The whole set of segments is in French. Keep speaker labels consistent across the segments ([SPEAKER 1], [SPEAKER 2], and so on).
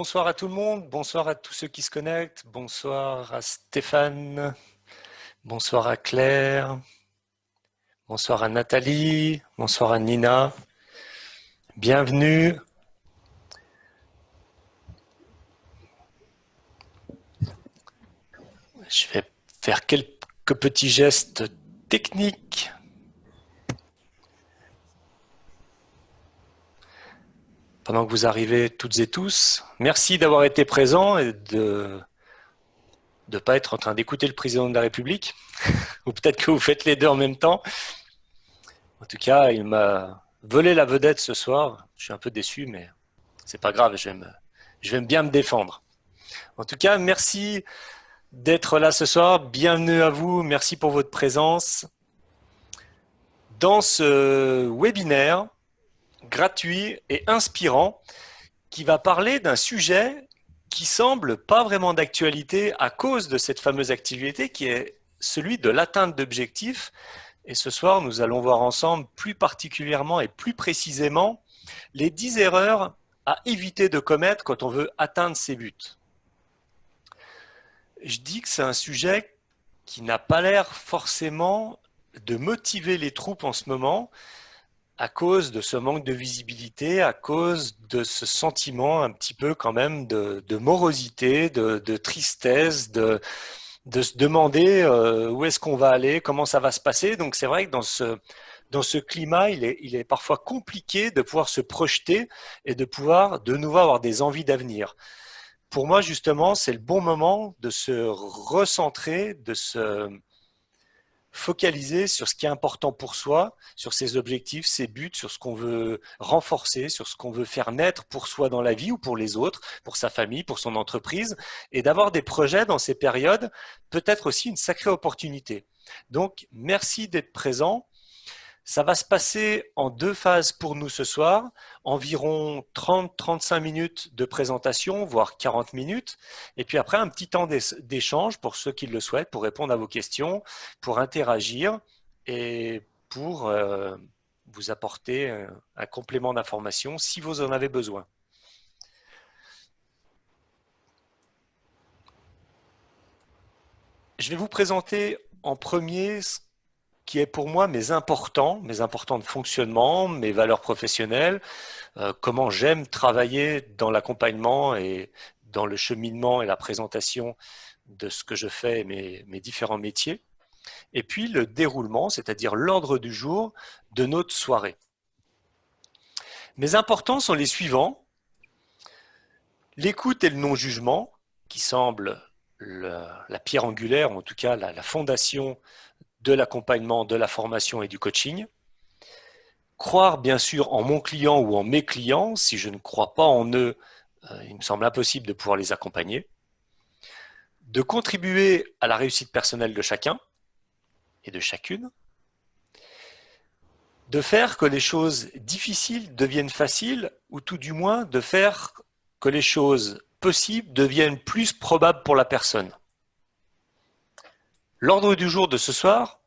[SPEAKER 1] Bonsoir à tout le monde, bonsoir à tous ceux qui se connectent, bonsoir à Stéphane, bonsoir à Claire, bonsoir à Nathalie, bonsoir à Nina, bienvenue. Je vais faire quelques petits gestes techniques. Pendant que vous arrivez toutes et tous, merci d'avoir été présents et de ne pas être en train d'écouter le président de la République, ou peut-être que vous faites les deux en même temps. En tout cas, il m'a volé la vedette ce soir. Je suis un peu déçu, mais c'est pas grave, je vais bien me défendre. En tout cas, merci d'être là ce soir. Bienvenue à vous. Merci pour votre présence dans ce webinaire gratuit et inspirant qui va parler d'un sujet qui semble pas vraiment d'actualité à cause de cette fameuse activité qui est celui de l'atteinte d'objectifs. Et ce soir, nous allons voir ensemble plus particulièrement et plus précisément les 10 erreurs à éviter de commettre quand on veut atteindre ses buts. Je dis que c'est un sujet qui n'a pas l'air forcément de motiver les troupes en ce moment à cause de ce manque de visibilité, à cause de ce sentiment un petit peu quand même de morosité, de tristesse, de se demander où est-ce qu'on va aller, comment ça va se passer. Donc c'est vrai que dans ce climat, il est parfois compliqué de pouvoir se projeter et de pouvoir de nouveau avoir des envies d'avenir. Pour moi, justement, c'est le bon moment de se recentrer, de se focaliser sur ce qui est important pour soi, sur ses objectifs, ses buts, sur ce qu'on veut renforcer, sur ce qu'on veut faire naître pour soi dans la vie ou pour les autres, pour sa famille, pour son entreprise, et d'avoir des projets dans ces périodes, peut-être aussi une sacrée opportunité. Donc, merci d'être présent. Ça va se passer en deux phases pour nous ce soir, environ 30-35 minutes de présentation, voire 40 minutes, et puis après un petit temps d'échange pour ceux qui le souhaitent, pour répondre à vos questions, pour interagir et pour vous apporter un complément d'information si vous en avez besoin. Je vais vous présenter en premier qui est pour moi mes importants de fonctionnement, mes valeurs professionnelles, comment j'aime travailler dans l'accompagnement et dans le cheminement et la présentation de ce que je fais et mes différents métiers. Et puis le déroulement, c'est-à-dire l'ordre du jour de notre soirée. Mes importants sont les suivants. L'écoute et le non-jugement, qui semble la pierre angulaire, ou en tout cas la fondation de l'accompagnement, de la formation et du coaching. Croire bien sûr en mon client ou en mes clients. Si je ne crois pas en eux, il me semble impossible de pouvoir les accompagner. De contribuer à la réussite personnelle de chacun et de chacune. De faire que les choses difficiles deviennent faciles, ou tout du moins de faire que les choses possibles deviennent plus probables pour la personne. L'ordre du jour de ce soir,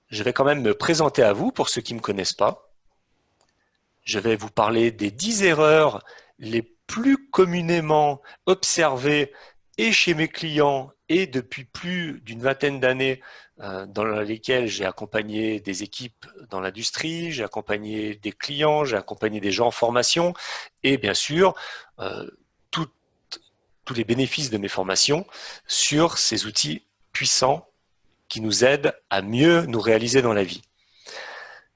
[SPEAKER 1] je vais quand même me présenter à vous pour ceux qui ne me connaissent pas. Je vais vous parler des 10 erreurs les plus communément observées et chez mes clients et depuis plus d'une vingtaine d'années dans lesquelles j'ai accompagné des équipes dans l'industrie, j'ai accompagné des clients, j'ai accompagné des gens en formation et bien sûr tous les bénéfices de mes formations sur ces outils puissants qui nous aident à mieux nous réaliser dans la vie.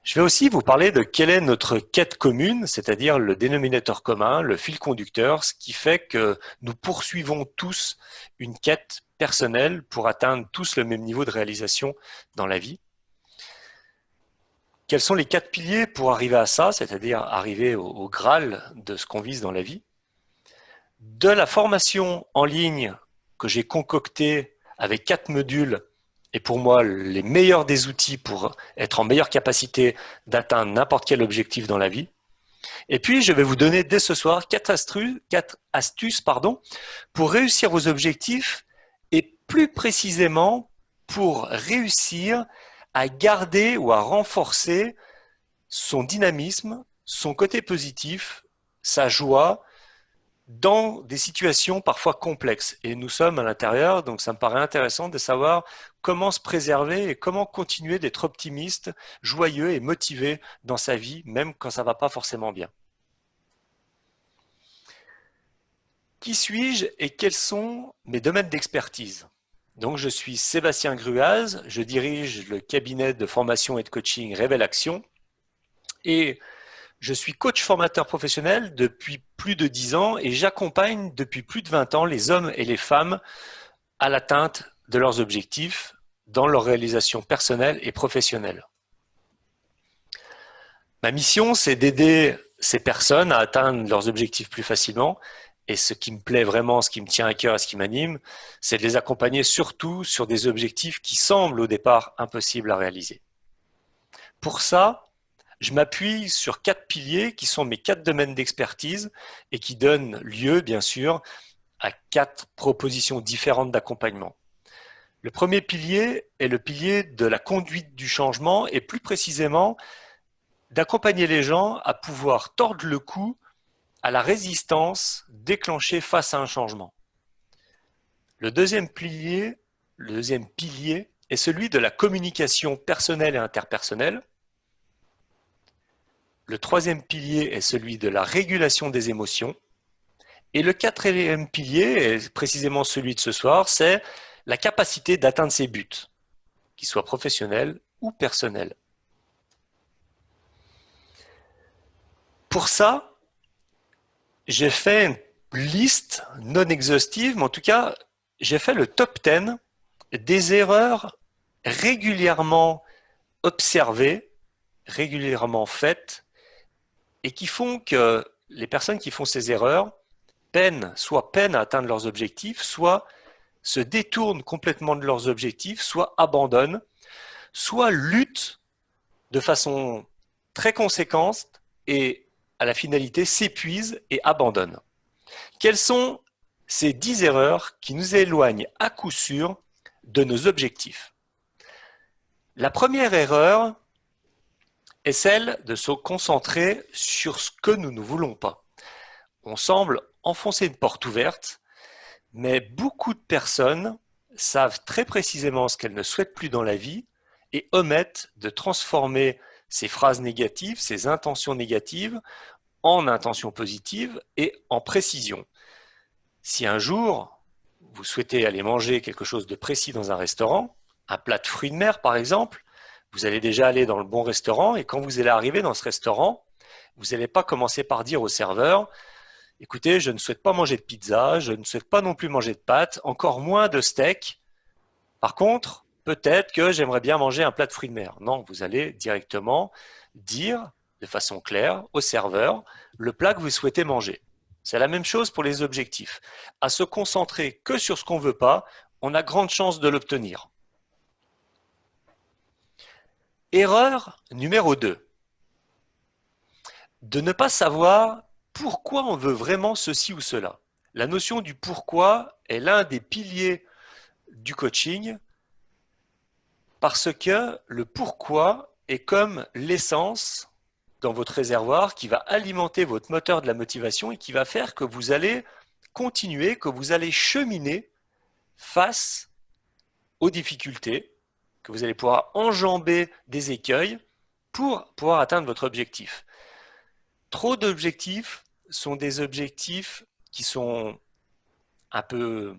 [SPEAKER 1] Je vais aussi vous parler de quelle est notre quête commune, c'est-à-dire le dénominateur commun, le fil conducteur, ce qui fait que nous poursuivons tous une quête personnelle pour atteindre tous le même niveau de réalisation dans la vie. Quels sont les 4 piliers pour arriver à ça, c'est-à-dire arriver au Graal de ce qu'on vise dans la vie? De la formation en ligne que j'ai concoctée avec 4 modules et pour moi les meilleurs des outils pour être en meilleure capacité d'atteindre n'importe quel objectif dans la vie. Et puis, je vais vous donner dès ce soir 4 astuces pour réussir vos objectifs et plus précisément pour réussir à garder ou à renforcer son dynamisme, son côté positif, sa joie, dans des situations parfois complexes. Et nous sommes à l'intérieur, donc ça me paraît intéressant de savoir comment se préserver et comment continuer d'être optimiste, joyeux et motivé dans sa vie, même quand ça ne va pas forcément bien. Qui suis-je et quels sont mes domaines d'expertise? Donc, je suis Sébastien Gruaz, je dirige le cabinet de formation et de coaching Révèle Action et je suis coach formateur professionnel depuis plus de 10 ans et j'accompagne depuis plus de 20 ans les hommes et les femmes à l'atteinte de leurs objectifs dans leur réalisation personnelle et professionnelle. Ma mission, c'est d'aider ces personnes à atteindre leurs objectifs plus facilement. Et ce qui me plaît vraiment, ce qui me tient à cœur et ce qui m'anime, c'est de les accompagner surtout sur des objectifs qui semblent au départ impossibles à réaliser. Pour ça, je m'appuie sur 4 piliers qui sont mes 4 domaines d'expertise et qui donnent lieu, bien sûr, à 4 propositions différentes d'accompagnement. Le premier pilier est le pilier de la conduite du changement et plus précisément d'accompagner les gens à pouvoir tordre le cou à la résistance déclenchée face à un changement. Le deuxième pilier est celui de la communication personnelle et interpersonnelle. Le troisième pilier est celui de la régulation des émotions. Et le quatrième pilier, est précisément celui de ce soir, c'est la capacité d'atteindre ses buts, qu'ils soient professionnels ou personnels. Pour ça, j'ai fait une liste non exhaustive, mais en tout cas, j'ai fait le top 10 des erreurs régulièrement observées, régulièrement faites, et qui font que les personnes qui font ces erreurs soit peinent à atteindre leurs objectifs, soit se détournent complètement de leurs objectifs, soit abandonnent, soit luttent de façon très conséquente et à la finalité s'épuisent et abandonnent. Quelles sont ces 10 erreurs qui nous éloignent à coup sûr de nos objectifs? La première erreur est celle de se concentrer sur ce que nous ne voulons pas. On semble enfoncer une porte ouverte, mais beaucoup de personnes savent très précisément ce qu'elles ne souhaitent plus dans la vie et omettent de transformer ces phrases négatives, ces intentions négatives, en intentions positives et en précision. Si un jour, vous souhaitez aller manger quelque chose de précis dans un restaurant, un plat de fruits de mer par exemple, vous allez déjà aller dans le bon restaurant et quand vous allez arriver dans ce restaurant, vous n'allez pas commencer par dire au serveur « Écoutez, je ne souhaite pas manger de pizza, je ne souhaite pas non plus manger de pâtes, encore moins de steak. Par contre, peut-être que j'aimerais bien manger un plat de fruits de mer. » Non, vous allez directement dire de façon claire au serveur le plat que vous souhaitez manger. C'est la même chose pour les objectifs. À se concentrer que sur ce qu'on ne veut pas, on a grande chance de l'obtenir. Erreur numéro 2. De ne pas savoir pourquoi on veut vraiment ceci ou cela. La notion du pourquoi est l'un des piliers du coaching parce que le pourquoi est comme l'essence dans votre réservoir qui va alimenter votre moteur de la motivation et qui va faire que vous allez continuer, que vous allez cheminer face aux difficultés, que vous allez pouvoir enjamber des écueils pour pouvoir atteindre votre objectif. Trop d'objectifs sont des objectifs qui sont un peu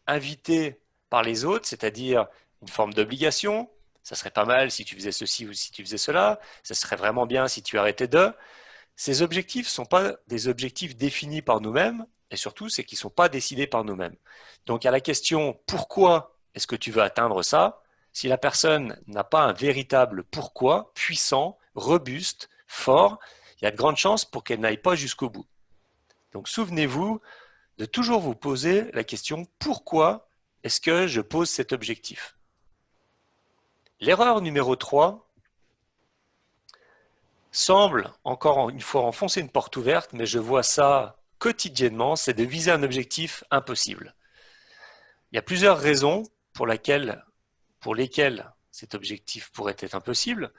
[SPEAKER 1] invités par les autres, c'est-à-dire une forme d'obligation. Ça serait pas mal si tu faisais ceci ou si tu faisais cela. Ça serait vraiment bien si tu arrêtais de. Ces objectifs ne sont pas des objectifs définis par nous-mêmes et surtout, c'est qu'ils ne sont pas décidés par nous-mêmes. Donc, à la question « Pourquoi est-ce que tu veux atteindre ça ?» Si la personne n'a pas un véritable pourquoi puissant, robuste, fort, il y a de grandes chances pour qu'elle n'aille pas jusqu'au bout. Donc, souvenez-vous de toujours vous poser la question « Pourquoi est-ce que je pose cet objectif ?» L'erreur numéro 3 semble encore une fois enfoncer une porte ouverte, mais je vois ça quotidiennement, c'est de viser un objectif impossible. Il y a plusieurs raisons pour lesquelles cet objectif pourrait être impossible.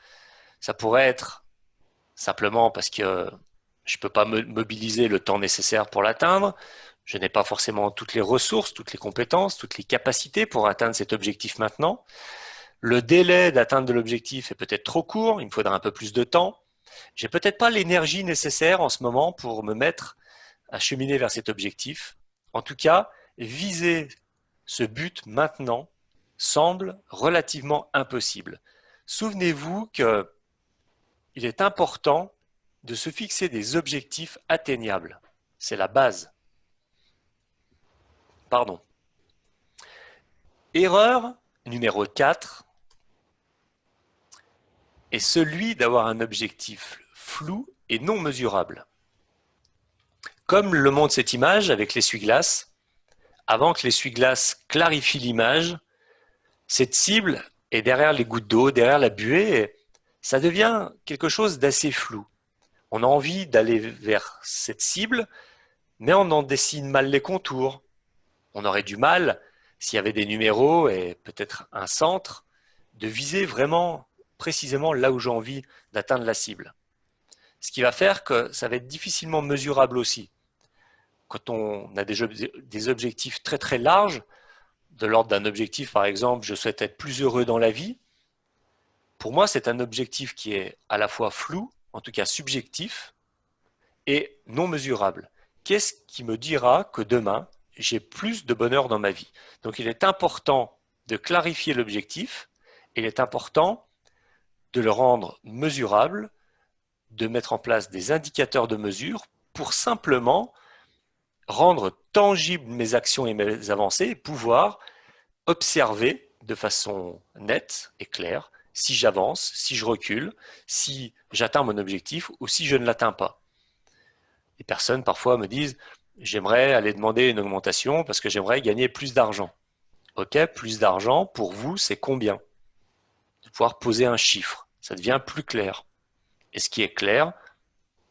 [SPEAKER 1] Ça pourrait être simplement parce que je ne peux pas mobiliser le temps nécessaire pour l'atteindre, je n'ai pas forcément toutes les ressources, toutes les compétences, toutes les capacités pour atteindre cet objectif maintenant. Le délai d'atteindre de l'objectif est peut-être trop court, il me faudra un peu plus de temps. J'ai peut-être pas l'énergie nécessaire en ce moment pour me mettre à cheminer vers cet objectif. En tout cas, viser ce but maintenant semble relativement impossible. Souvenez-vous qu'il est important de se fixer des objectifs atteignables. C'est la base. Pardon. Erreur numéro 4 est celui d'avoir un objectif flou et non mesurable. Comme le montre cette image avec l'essuie-glace, avant que l'essuie-glace clarifie l'image, cette cible est derrière les gouttes d'eau, derrière la buée, et ça devient quelque chose d'assez flou. On a envie d'aller vers cette cible, mais on en dessine mal les contours. On aurait du mal, s'il y avait des numéros et peut-être un centre, de viser vraiment précisément là où j'ai envie d'atteindre la cible. Ce qui va faire que ça va être difficilement mesurable aussi. Quand on a des objectifs très très larges, de l'ordre d'un objectif par exemple, je souhaite être plus heureux dans la vie, pour moi c'est un objectif qui est à la fois flou, en tout cas subjectif, et non mesurable. Qu'est-ce qui me dira que demain, j'ai plus de bonheur dans ma vie? Donc il est important de clarifier l'objectif, et il est important de le rendre mesurable, de mettre en place des indicateurs de mesure pour simplement rendre tangibles mes actions et mes avancées et pouvoir observer de façon nette et claire si j'avance, si je recule, si j'atteins mon objectif ou si je ne l'atteins pas. Les personnes parfois me disent « j'aimerais aller demander une augmentation parce que j'aimerais gagner plus d'argent ». Ok, plus d'argent, pour vous, c'est combien? De pouvoir poser un chiffre, ça devient plus clair. Et ce qui est clair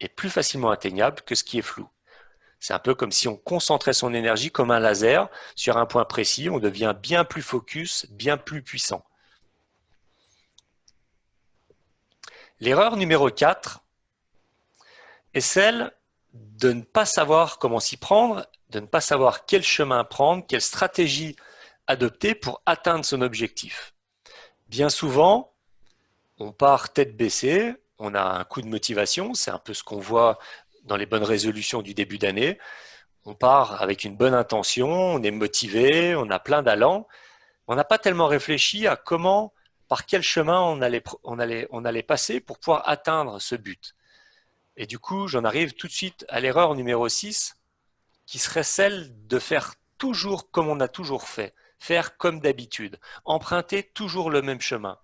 [SPEAKER 1] est plus facilement atteignable que ce qui est flou. C'est un peu comme si on concentrait son énergie comme un laser sur un point précis, on devient bien plus focus, bien plus puissant. L'erreur numéro 4 est celle de ne pas savoir comment s'y prendre, de ne pas savoir quel chemin prendre, quelle stratégie adopter pour atteindre son objectif. Bien souvent, on part tête baissée, on a un coup de motivation, c'est un peu ce qu'on voit dans les bonnes résolutions du début d'année. On part avec une bonne intention, on est motivé, on a plein d'allant. On n'a pas tellement réfléchi à comment, par quel chemin on allait passer pour pouvoir atteindre ce but. Et du coup, j'en arrive tout de suite à l'erreur numéro 6, qui serait celle de faire toujours comme on a toujours fait, faire comme d'habitude, emprunter toujours le même chemin.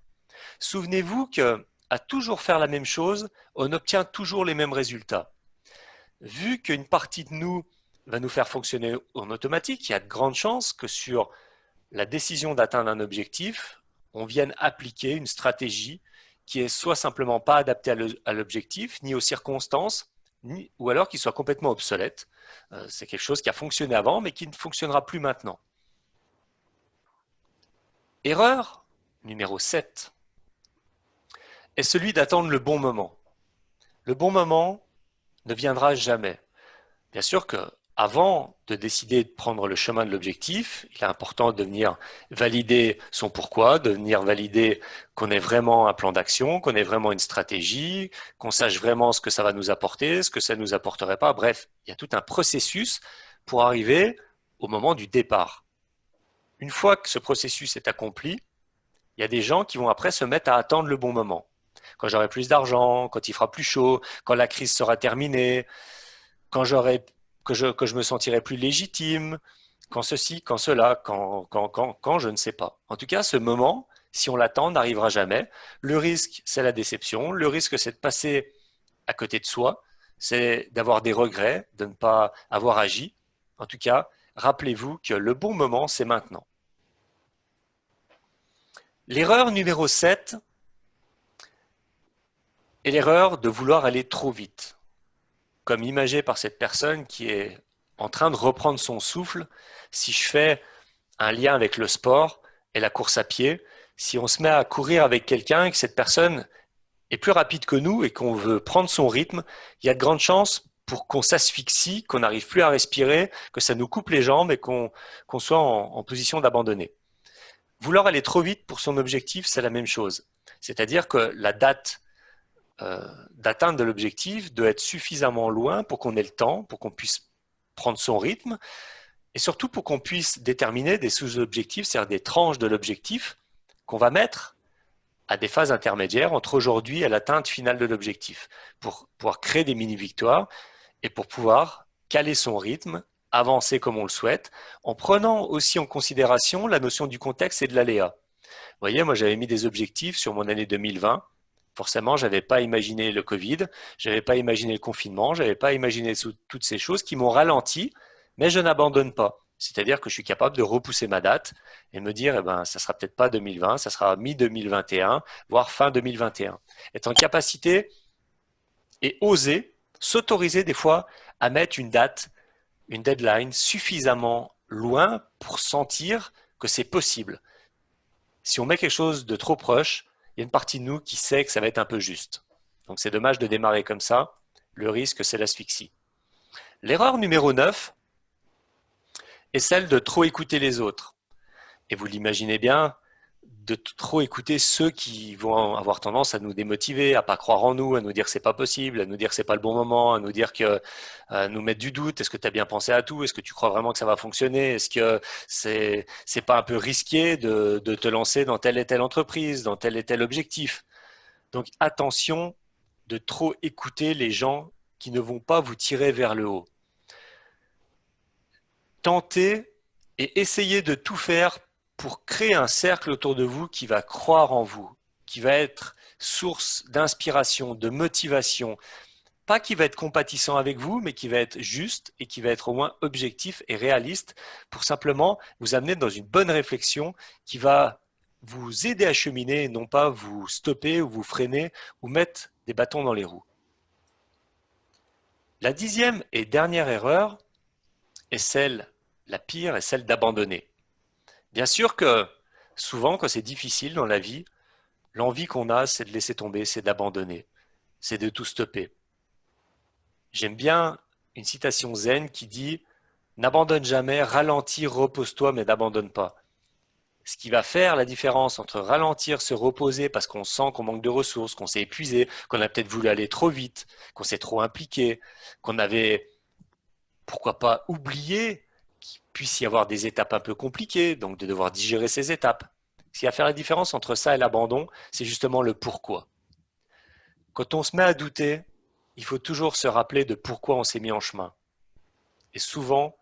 [SPEAKER 1] Souvenez-vous qu'à toujours faire la même chose, on obtient toujours les mêmes résultats. Vu qu'une partie de nous va nous faire fonctionner en automatique, il y a de grandes chances que sur la décision d'atteindre un objectif, on vienne appliquer une stratégie qui est soit simplement pas adaptée à l'objectif, ni aux circonstances, ou alors qui soit complètement obsolète. C'est quelque chose qui a fonctionné avant, mais qui ne fonctionnera plus maintenant. Erreur numéro 7 est celui d'attendre le bon moment. Le bon moment ne viendra jamais. Bien sûr que avant de décider de prendre le chemin de l'objectif, il est important de venir valider son pourquoi, de venir valider qu'on ait vraiment un plan d'action, qu'on ait vraiment une stratégie, qu'on sache vraiment ce que ça va nous apporter, ce que ça ne nous apporterait pas. Bref, il y a tout un processus pour arriver au moment du départ. Une fois que ce processus est accompli, il y a des gens qui vont après se mettre à attendre le bon moment. Quand j'aurai plus d'argent, quand il fera plus chaud, quand la crise sera terminée, quand que je me sentirai plus légitime, quand ceci, quand cela, quand je ne sais pas. En tout cas, ce moment, si on l'attend, n'arrivera jamais. Le risque, c'est la déception. Le risque, c'est de passer à côté de soi. C'est d'avoir des regrets, de ne pas avoir agi. En tout cas, rappelez-vous que le bon moment, c'est maintenant. L'erreur numéro 7 est l'erreur de vouloir aller trop vite. Comme imagé par cette personne qui est en train de reprendre son souffle, si je fais un lien avec le sport et la course à pied, si on se met à courir avec quelqu'un et que cette personne est plus rapide que nous et qu'on veut prendre son rythme, il y a de grandes chances pour qu'on s'asphyxie, qu'on n'arrive plus à respirer, que ça nous coupe les jambes et qu'on soit en position d'abandonner. Vouloir aller trop vite pour son objectif, c'est la même chose. C'est-à-dire que la date d'atteinte de l'objectif doit être suffisamment loin pour qu'on ait le temps, pour qu'on puisse prendre son rythme, et surtout pour qu'on puisse déterminer des sous-objectifs, c'est-à-dire des tranches de l'objectif qu'on va mettre à des phases intermédiaires entre aujourd'hui et l'atteinte finale de l'objectif, pour pouvoir créer des mini-victoires et pour pouvoir caler son rythme, avancer comme on le souhaite, en prenant aussi en considération la notion du contexte et de l'aléa. Vous voyez, moi j'avais mis des objectifs sur mon année 2020. Forcément, je n'avais pas imaginé le Covid, je n'avais pas imaginé le confinement, je n'avais pas imaginé toutes ces choses qui m'ont ralenti, mais je n'abandonne pas. C'est-à-dire que je suis capable de repousser ma date et me dire, eh ben, ça sera peut-être pas 2020, ça sera mi-2021, voire fin 2021. Être en capacité et oser s'autoriser des fois à mettre une date, une deadline suffisamment loin pour sentir que c'est possible. Si on met quelque chose de trop proche, il y a une partie de nous qui sait que ça va être un peu juste. Donc c'est dommage de démarrer comme ça. Le risque, c'est l'asphyxie. L'erreur numéro 9 est celle de trop écouter les autres. Et vous l'imaginez bien, de trop écouter ceux qui vont avoir tendance à nous démotiver, à pas croire en nous, à nous dire que c'est pas possible, à nous dire que c'est pas le bon moment, à nous dire que, à nous mettre du doute. Est-ce que tu as bien pensé à tout? Est-ce que tu crois vraiment que ça va fonctionner? Est-ce que c'est pas un peu risqué de te lancer dans telle et telle entreprise, dans tel et tel objectif? Donc attention de trop écouter les gens qui ne vont pas vous tirer vers le haut. Tentez et essayez de tout faire pour créer un cercle autour de vous qui va croire en vous, qui va être source d'inspiration, de motivation, pas qui va être compatissant avec vous, mais qui va être juste et qui va être au moins objectif et réaliste pour simplement vous amener dans une bonne réflexion qui va vous aider à cheminer et non pas vous stopper ou vous freiner ou mettre des bâtons dans les roues. La 10e et dernière erreur est celle, la pire, est celle d'abandonner. Bien sûr que souvent, quand c'est difficile dans la vie, l'envie qu'on a, c'est de laisser tomber, c'est d'abandonner, c'est de tout stopper. J'aime bien une citation zen qui dit « N'abandonne jamais, ralentis, repose-toi, mais n'abandonne pas ». Ce qui va faire la différence entre ralentir, se reposer parce qu'on sent qu'on manque de ressources, qu'on s'est épuisé, qu'on a peut-être voulu aller trop vite, qu'on s'est trop impliqué, qu'on avait, pourquoi pas, oublié qu'il puisse y avoir des étapes un peu compliquées, donc de devoir digérer ces étapes. Ce qui va faire la différence entre ça et l'abandon, c'est justement le pourquoi. Quand on se met à douter, il faut toujours se rappeler de pourquoi on s'est mis en chemin. Et souvent,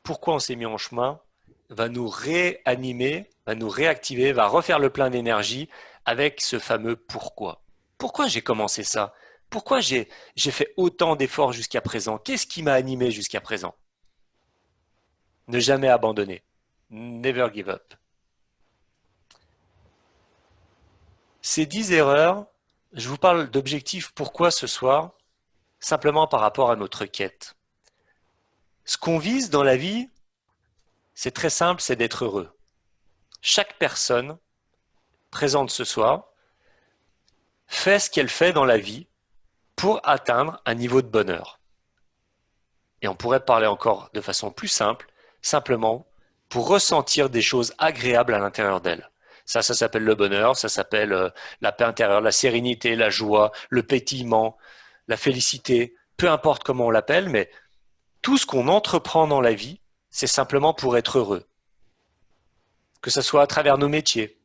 [SPEAKER 1] pourquoi on s'est mis en chemin va nous réanimer, va nous réactiver, va refaire le plein d'énergie avec ce fameux pourquoi. Pourquoi j'ai commencé ça? Pourquoi j'ai fait autant d'efforts jusqu'à présent? Qu'est-ce qui m'a animé jusqu'à présent? Ne jamais abandonner. Never give up. Ces 10 erreurs, je vous parle d'objectifs pourquoi ce soir, simplement par rapport à notre quête. Ce qu'on vise dans la vie, c'est très simple, c'est d'être heureux. Chaque personne présente ce soir fait ce qu'elle fait dans la vie pour atteindre un niveau de bonheur. Et on pourrait parler encore de façon plus simple, simplement pour ressentir des choses agréables à l'intérieur d'elle. Ça s'appelle le bonheur, ça s'appelle la paix intérieure, la sérénité, la joie, le pétillement, la félicité, peu importe comment on l'appelle, mais tout ce qu'on entreprend dans la vie, c'est simplement pour être heureux. Que ce soit à travers nos métiers,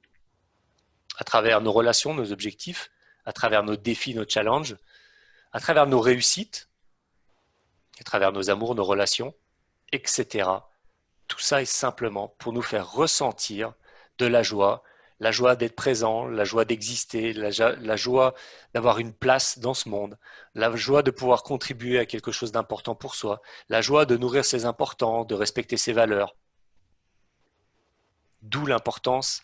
[SPEAKER 1] à travers nos relations, nos objectifs, à travers nos défis, nos challenges, à travers nos réussites, à travers nos amours, nos relations, etc. Tout ça est simplement pour nous faire ressentir de la joie d'être présent, la joie d'exister, la joie d'avoir une place dans ce monde, la joie de pouvoir contribuer à quelque chose d'important pour soi, la joie de nourrir ses importants, de respecter ses valeurs. D'où l'importance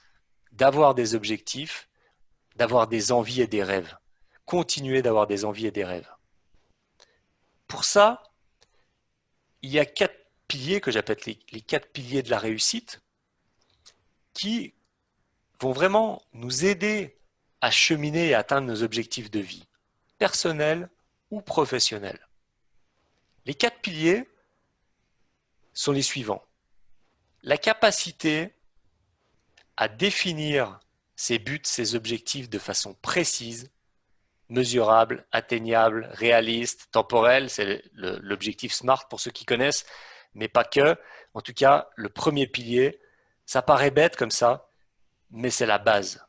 [SPEAKER 1] d'avoir des objectifs, d'avoir des envies et des rêves. Continuer d'avoir des envies et des rêves. Pour ça, il y a 4 piliers que j'appelle les 4 piliers de la réussite qui vont vraiment nous aider à cheminer et atteindre nos objectifs de vie, personnels ou professionnels. Les 4 piliers sont les suivants. La capacité à définir ses buts, ses objectifs de façon précise, mesurable, atteignable, réaliste, temporel, c'est l'objectif SMART pour ceux qui connaissent, mais pas que. En tout cas, le premier pilier, ça paraît bête comme ça, mais c'est la base.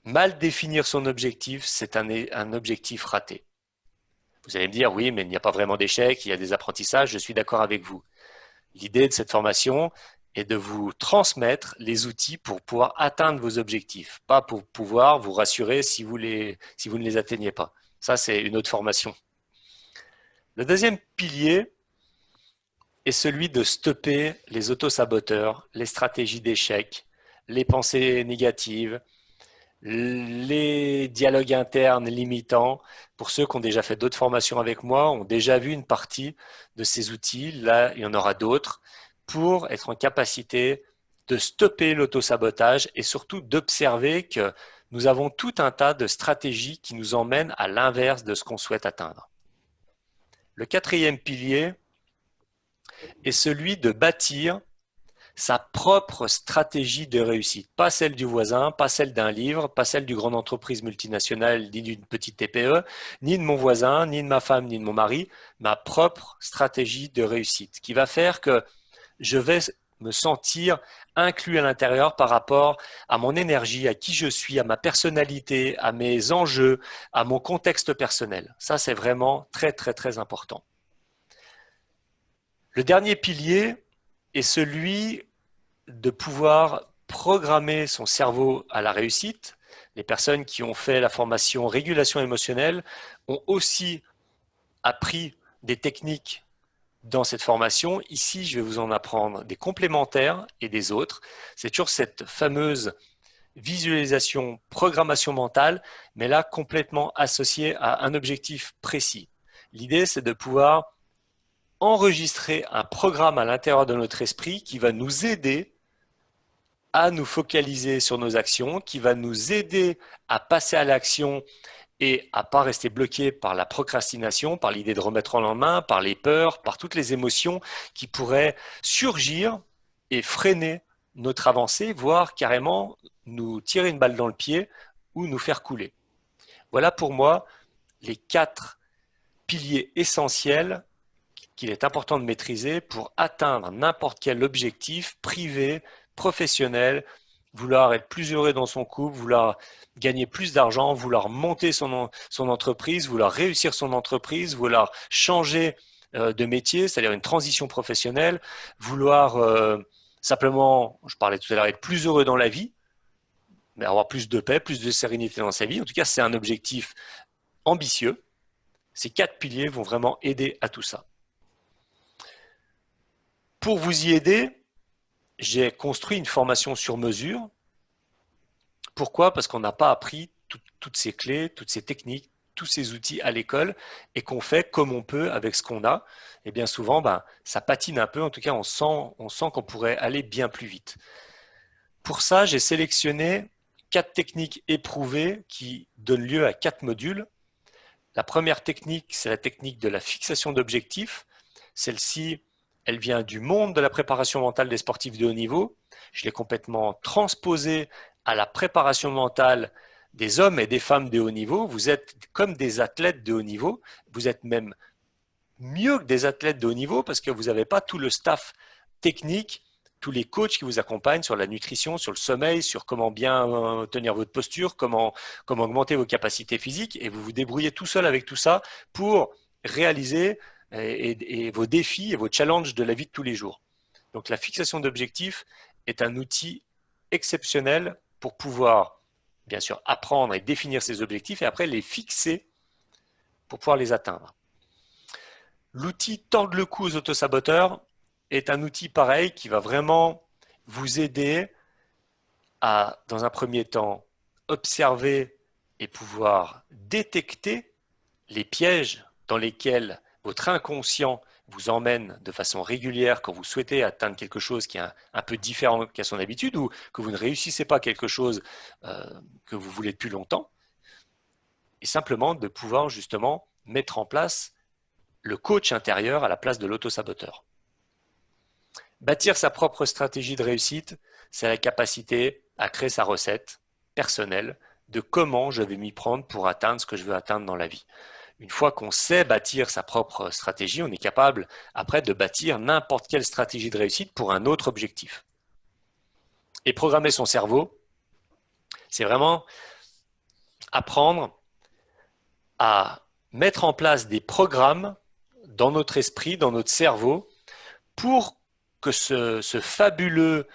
[SPEAKER 1] Mal définir son objectif, c'est un objectif raté. Vous allez me dire, oui, mais il n'y a pas vraiment d'échec, il y a des apprentissages, je suis d'accord avec vous. L'idée de cette formation est de vous transmettre les outils pour pouvoir atteindre vos objectifs, pas pour pouvoir vous rassurer si vous ne les atteignez pas. Ça, c'est une autre formation. Le deuxième pilier est celui de stopper les autosaboteurs, les stratégies d'échec, les pensées négatives, les dialogues internes limitants. Pour ceux qui ont déjà fait d'autres formations avec moi, ont déjà vu une partie de ces outils. Là, il y en aura d'autres pour être en capacité de stopper l'autosabotage et surtout d'observer que nous avons tout un tas de stratégies qui nous emmènent à l'inverse de ce qu'on souhaite atteindre. Le quatrième pilier est celui de bâtir sa propre stratégie de réussite, pas celle du voisin, pas celle d'un livre, pas celle d'une grande entreprise multinationale, ni d'une petite TPE, ni de mon voisin, ni de ma femme, ni de mon mari, ma propre stratégie de réussite, qui va faire que je vais me sentir inclus à l'intérieur par rapport à mon énergie, à qui je suis, à ma personnalité, à mes enjeux, à mon contexte personnel. Ça, c'est vraiment très, très, très important. Le dernier pilier est celui de pouvoir programmer son cerveau à la réussite. Les personnes qui ont fait la formation régulation émotionnelle ont aussi appris des techniques dans cette formation. Ici, je vais vous en apprendre des complémentaires et des autres. C'est toujours cette fameuse visualisation, programmation mentale, mais là complètement associée à un objectif précis. L'idée, c'est de pouvoir enregistrer un programme à l'intérieur de notre esprit qui va nous aider à nous focaliser sur nos actions, qui va nous aider à passer à l'action et à ne pas rester bloqué par la procrastination, par l'idée de remettre en lendemain, par les peurs, par toutes les émotions qui pourraient surgir et freiner notre avancée, voire carrément nous tirer une balle dans le pied ou nous faire couler. Voilà pour moi les 4 piliers essentiels qu'il est important de maîtriser pour atteindre n'importe quel objectif privé, professionnel, vouloir être plus heureux dans son couple, vouloir gagner plus d'argent, vouloir monter son entreprise, vouloir réussir son entreprise, vouloir changer de métier, c'est-à-dire une transition professionnelle, vouloir simplement, je parlais tout à l'heure, être plus heureux dans la vie, mais avoir plus de paix, plus de sérénité dans sa vie. En tout cas, c'est un objectif ambitieux. Ces 4 piliers vont vraiment aider à tout ça. Pour vous y aider, j'ai construit une formation sur mesure. Pourquoi? Parce qu'on n'a pas appris toutes ces clés, toutes ces techniques, tous ces outils à l'école et qu'on fait comme on peut avec ce qu'on a. Et bien souvent, ça patine un peu. En tout cas, on sent qu'on pourrait aller bien plus vite. Pour ça, j'ai sélectionné 4 techniques éprouvées qui donnent lieu à 4 modules. La première technique, c'est la technique de la fixation d'objectifs. Celle-ci, elle vient du monde de la préparation mentale des sportifs de haut niveau. Je l'ai complètement transposée à la préparation mentale des hommes et des femmes de haut niveau. Vous êtes comme des athlètes de haut niveau. Vous êtes même mieux que des athlètes de haut niveau parce que vous n'avez pas tout le staff technique, tous les coachs qui vous accompagnent sur la nutrition, sur le sommeil, sur comment bien tenir votre posture, comment augmenter vos capacités physiques. Et vous vous débrouillez tout seul avec tout ça pour réaliser et vos défis et vos challenges de la vie de tous les jours. Donc la fixation d'objectifs est un outil exceptionnel pour pouvoir, bien sûr, apprendre et définir ses objectifs et après les fixer pour pouvoir les atteindre. L'outil tordre le cou aux autosaboteurs est un outil pareil qui va vraiment vous aider à, dans un premier temps, observer et pouvoir détecter les pièges dans lesquels votre inconscient vous emmène de façon régulière quand vous souhaitez atteindre quelque chose qui est un peu différent qu'à son habitude ou que vous ne réussissez pas quelque chose que vous voulez depuis longtemps. et simplement de pouvoir justement mettre en place le coach intérieur à la place de l'auto-saboteur. Bâtir sa propre stratégie de réussite, c'est la capacité à créer sa recette personnelle de comment je vais m'y prendre pour atteindre ce que je veux atteindre dans la vie. Une fois qu'on sait bâtir sa propre stratégie, on est capable après de bâtir n'importe quelle stratégie de réussite pour un autre objectif. Et programmer son cerveau, c'est vraiment apprendre à mettre en place des programmes dans notre esprit, dans notre cerveau, pour que ce fabuleux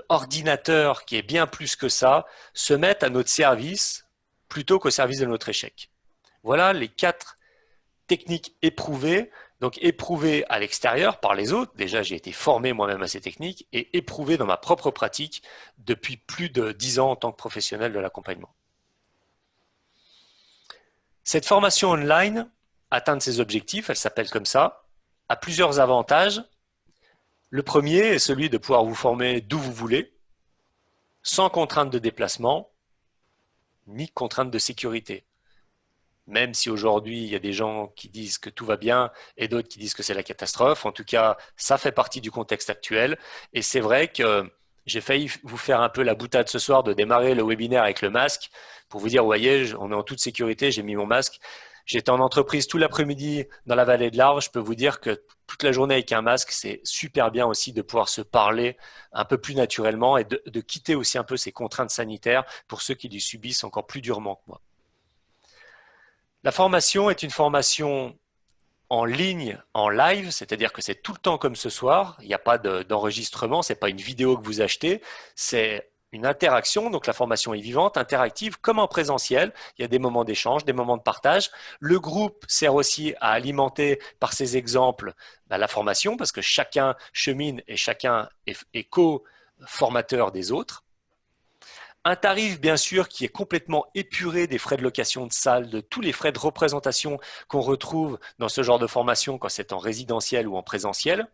[SPEAKER 1] ordinateur, qui est bien plus que ça, se mette à notre service plutôt qu'au service de notre échec. Voilà les 4 techniques éprouvées, donc éprouvées à l'extérieur par les autres. Déjà, j'ai été formé moi-même à ces techniques et éprouvées dans ma propre pratique depuis plus de 10 ans en tant que professionnel de l'accompagnement. Cette formation online, atteindre ses objectifs, elle s'appelle comme ça, a plusieurs avantages. Le premier est celui de pouvoir vous former d'où vous voulez, sans contrainte de déplacement, ni contrainte de sécurité. Même si aujourd'hui, il y a des gens qui disent que tout va bien et d'autres qui disent que c'est la catastrophe. En tout cas, ça fait partie du contexte actuel. Et c'est vrai que j'ai failli vous faire un peu la boutade ce soir de démarrer le webinaire avec le masque pour vous dire, vous voyez, on est en toute sécurité, j'ai mis mon masque. J'étais en entreprise tout l'après-midi dans la vallée de l'Arve. Je peux vous dire que toute la journée avec un masque, c'est super bien aussi de pouvoir se parler un peu plus naturellement et de quitter aussi un peu ces contraintes sanitaires pour ceux qui les subissent encore plus durement que moi. La formation est une formation en ligne, en live, c'est-à-dire que c'est tout le temps comme ce soir. Il n'y a pas d'enregistrement, ce n'est pas une vidéo que vous achetez, c'est une interaction. Donc la formation est vivante, interactive, comme en présentiel. Il y a des moments d'échange, des moments de partage. Le groupe sert aussi à alimenter par ses exemples la formation, parce que chacun chemine et chacun est co-formateur des autres. Un tarif, bien sûr, qui est complètement épuré des frais de location de salle, de tous les frais de représentation qu'on retrouve dans ce genre de formation quand c'est en résidentiel ou en présentiel.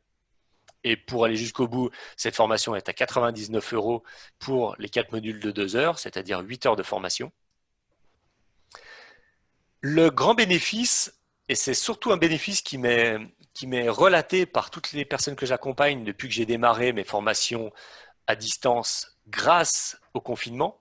[SPEAKER 1] Et pour aller jusqu'au bout, cette formation est à 99 € pour les 4 modules de 2 heures, c'est-à-dire 8 heures de formation. Le grand bénéfice, et c'est surtout un bénéfice qui m'est relaté par toutes les personnes que j'accompagne depuis que j'ai démarré mes formations à distance grâce au confinement.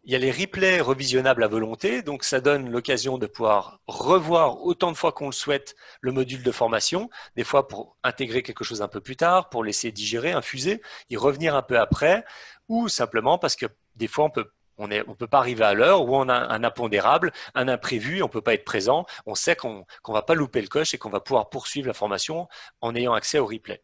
[SPEAKER 1] Il y a les replays revisionnables à volonté, donc ça donne l'occasion de pouvoir revoir autant de fois qu'on le souhaite le module de formation, des fois pour intégrer quelque chose un peu plus tard, pour laisser digérer, infuser, y revenir un peu après, ou simplement parce que des fois on peut pas arriver à l'heure, ou on a un impondérable, un imprévu, on peut pas être présent, on sait qu'on va pas louper le coche et qu'on va pouvoir poursuivre la formation en ayant accès au replay.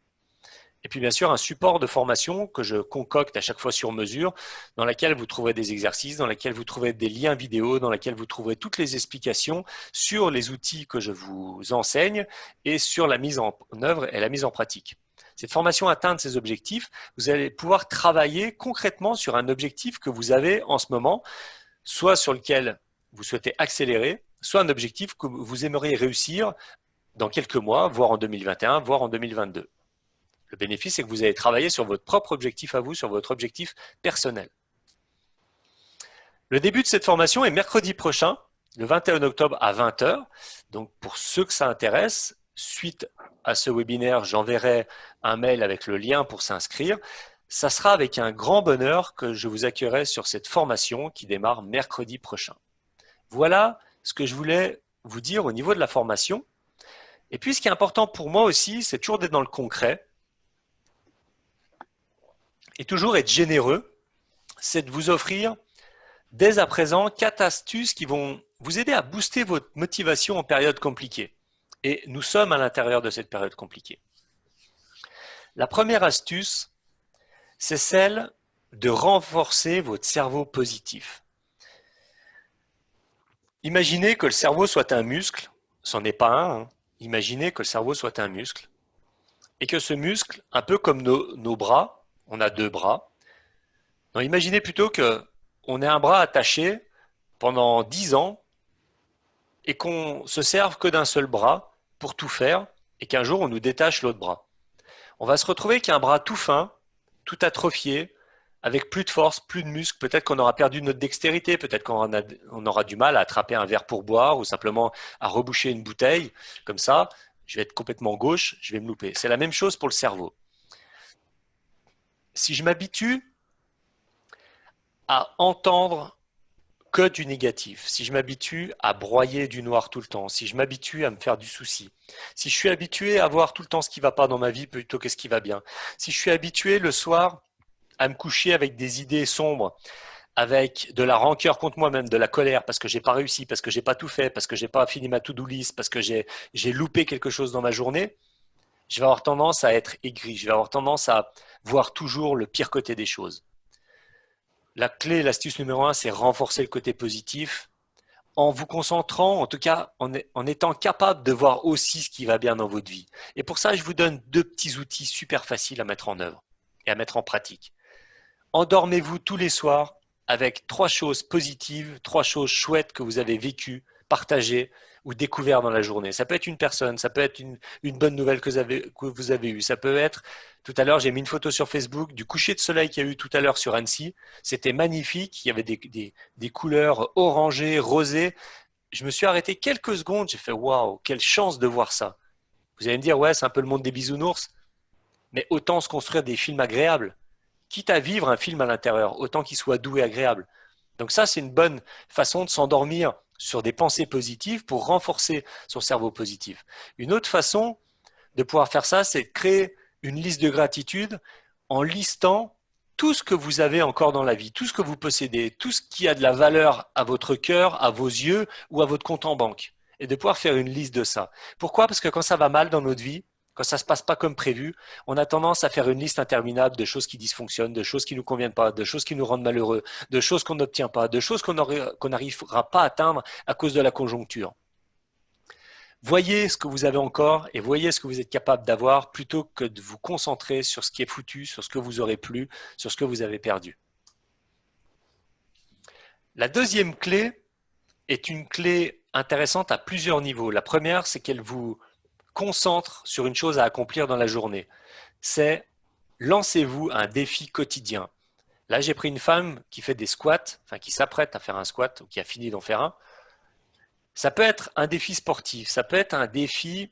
[SPEAKER 1] Et puis bien sûr, un support de formation que je concocte à chaque fois sur mesure, dans laquelle vous trouverez des exercices, dans laquelle vous trouverez des liens vidéo, dans laquelle vous trouverez toutes les explications sur les outils que je vous enseigne et sur la mise en œuvre et la mise en pratique. Cette formation atteint ses objectifs, vous allez pouvoir travailler concrètement sur un objectif que vous avez en ce moment, soit sur lequel vous souhaitez accélérer, soit un objectif que vous aimeriez réussir dans quelques mois, voire en 2021, voire en 2022. Le bénéfice, c'est que vous allez travailler sur votre propre objectif à vous, sur votre objectif personnel. Le début de cette formation est mercredi prochain, le 21 octobre à 20 h. Donc, pour ceux que ça intéresse, suite à ce webinaire, j'enverrai un mail avec le lien pour s'inscrire. Ça sera avec un grand bonheur que je vous accueillerai sur cette formation qui démarre mercredi prochain. Voilà ce que je voulais vous dire au niveau de la formation. Et puis, ce qui est important pour moi aussi, c'est toujours d'être dans le concret. Et toujours être généreux, c'est de vous offrir dès à présent 4 astuces qui vont vous aider à booster votre motivation en période compliquée. Et nous sommes à l'intérieur de cette période compliquée. La première astuce, c'est celle de renforcer votre cerveau positif. Imaginez que le cerveau soit un muscle, ce n'en est pas un, hein. Imaginez que le cerveau soit un muscle et que ce muscle, un peu comme nos bras, on a 2 bras. Non, imaginez plutôt qu'on ait un bras attaché pendant 10 ans et qu'on se serve que d'un seul bras pour tout faire et qu'un jour on nous détache l'autre bras. On va se retrouver avec un bras tout fin, tout atrophié, avec plus de force, plus de muscles. Peut-être qu'on aura perdu notre dextérité, peut-être qu'on aura du mal à attraper un verre pour boire ou simplement à reboucher une bouteille. Comme ça, je vais être complètement gauche, je vais me louper. C'est la même chose pour le cerveau. Si je m'habitue à entendre que du négatif, si je m'habitue à broyer du noir tout le temps, si je m'habitue à me faire du souci, si je suis habitué à voir tout le temps ce qui ne va pas dans ma vie plutôt que ce qui va bien, si je suis habitué le soir à me coucher avec des idées sombres, avec de la rancœur contre moi-même, de la colère parce que j'ai pas réussi, parce que j'ai pas tout fait, parce que j'ai pas fini ma to-do list, parce que j'ai loupé quelque chose dans ma journée, je vais avoir tendance à être aigri, je vais avoir tendance à voir toujours le pire côté des choses. La clé, l'astuce numéro un, c'est renforcer le côté positif en vous concentrant, en tout cas en étant capable de voir aussi ce qui va bien dans votre vie. Et pour ça, je vous donne deux petits outils super faciles à mettre en œuvre et à mettre en pratique. Endormez-vous tous les soirs avec trois choses positives, trois choses chouettes que vous avez vécues, partagées ou découvertes dans la journée. Ça peut être une personne, ça peut être une bonne nouvelle que vous avez eue. Ça peut être, tout à l'heure, j'ai mis une photo sur Facebook du coucher de soleil qu'il y a eu tout à l'heure sur Annecy. C'était magnifique. Il y avait des couleurs orangées, rosées. Je me suis arrêté quelques secondes. J'ai fait waouh, quelle chance de voir ça. Vous allez me dire, ouais, c'est un peu le monde des bisounours, mais autant se construire des films agréables. Quitte à vivre un film à l'intérieur, autant qu'il soit doux et agréable. Donc ça, c'est une bonne façon de s'endormir sur des pensées positives pour renforcer son cerveau positif. Une autre façon de pouvoir faire ça, c'est de créer une liste de gratitude en listant tout ce que vous avez encore dans la vie, tout ce que vous possédez, tout ce qui a de la valeur à votre cœur, à vos yeux ou à votre compte en banque. Et de pouvoir faire une liste de ça. Pourquoi? Parce que quand ça va mal dans notre vie, quand ça ne se passe pas comme prévu, on a tendance à faire une liste interminable de choses qui dysfonctionnent, de choses qui ne nous conviennent pas, de choses qui nous rendent malheureux, de choses qu'on n'obtient pas, de choses qu'on n'arrivera pas à atteindre à cause de la conjoncture. Voyez ce que vous avez encore et voyez ce que vous êtes capable d'avoir plutôt que de vous concentrer sur ce qui est foutu, sur ce que vous aurez plus, sur ce que vous avez perdu. La deuxième clé est une clé intéressante à plusieurs niveaux. La première, c'est qu'elle vous concentre sur une chose à accomplir dans la journée. C'est lancez-vous un défi quotidien. Là, j'ai pris une femme qui fait des squats, enfin qui s'apprête à faire un squat ou qui a fini d'en faire un. Ça peut être un défi sportif, ça peut être un défi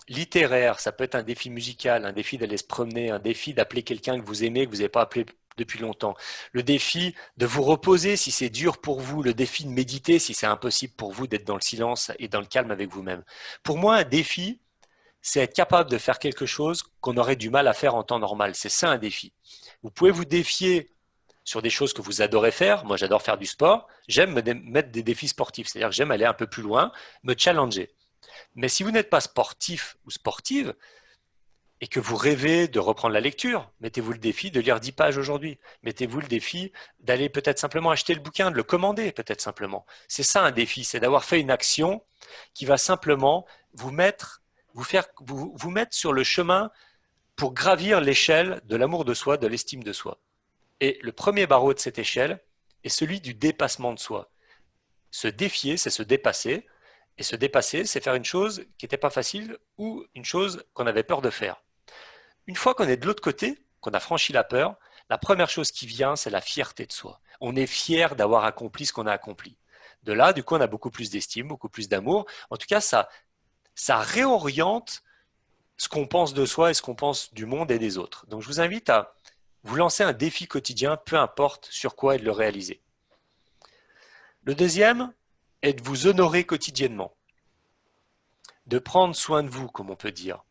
[SPEAKER 1] littéraire, ça peut être un défi musical, un défi d'aller se promener, un défi d'appeler quelqu'un que vous aimez, que vous n'avez pas appelé depuis longtemps. Le défi de vous reposer si c'est dur pour vous, le défi de méditer si c'est impossible pour vous d'être dans le silence et dans le calme avec vous-même. Pour moi, un défi, c'est être capable de faire quelque chose qu'on aurait du mal à faire en temps normal. C'est ça un défi. Vous pouvez vous défier sur des choses que vous adorez faire. Moi, j'adore faire du sport. J'aime me mettre des défis sportifs. C'est-à-dire que j'aime aller un peu plus loin, me challenger. Mais si vous n'êtes pas sportif ou sportive et que vous rêvez de reprendre la lecture, mettez-vous le défi de lire 10 pages aujourd'hui. Mettez-vous le défi d'aller peut-être simplement acheter le bouquin, de le commander peut-être simplement. C'est ça un défi, c'est d'avoir fait une action qui va simplement vous mettre sur le chemin pour gravir l'échelle de l'amour de soi, de l'estime de soi. Et le premier barreau de cette échelle est celui du dépassement de soi. Se défier, c'est se dépasser. Et se dépasser, c'est faire une chose qui n'était pas facile ou une chose qu'on avait peur de faire. Une fois qu'on est de l'autre côté, qu'on a franchi la peur, la première chose qui vient, c'est la fierté de soi. On est fier d'avoir accompli ce qu'on a accompli. De là, du coup, on a beaucoup plus d'estime, beaucoup plus d'amour. En tout cas, ça réoriente ce qu'on pense de soi et ce qu'on pense du monde et des autres. Donc, je vous invite à vous lancer un défi quotidien, peu importe sur quoi, et de le réaliser. Le deuxième est de vous honorer quotidiennement, de prendre soin de vous, comme on peut dire,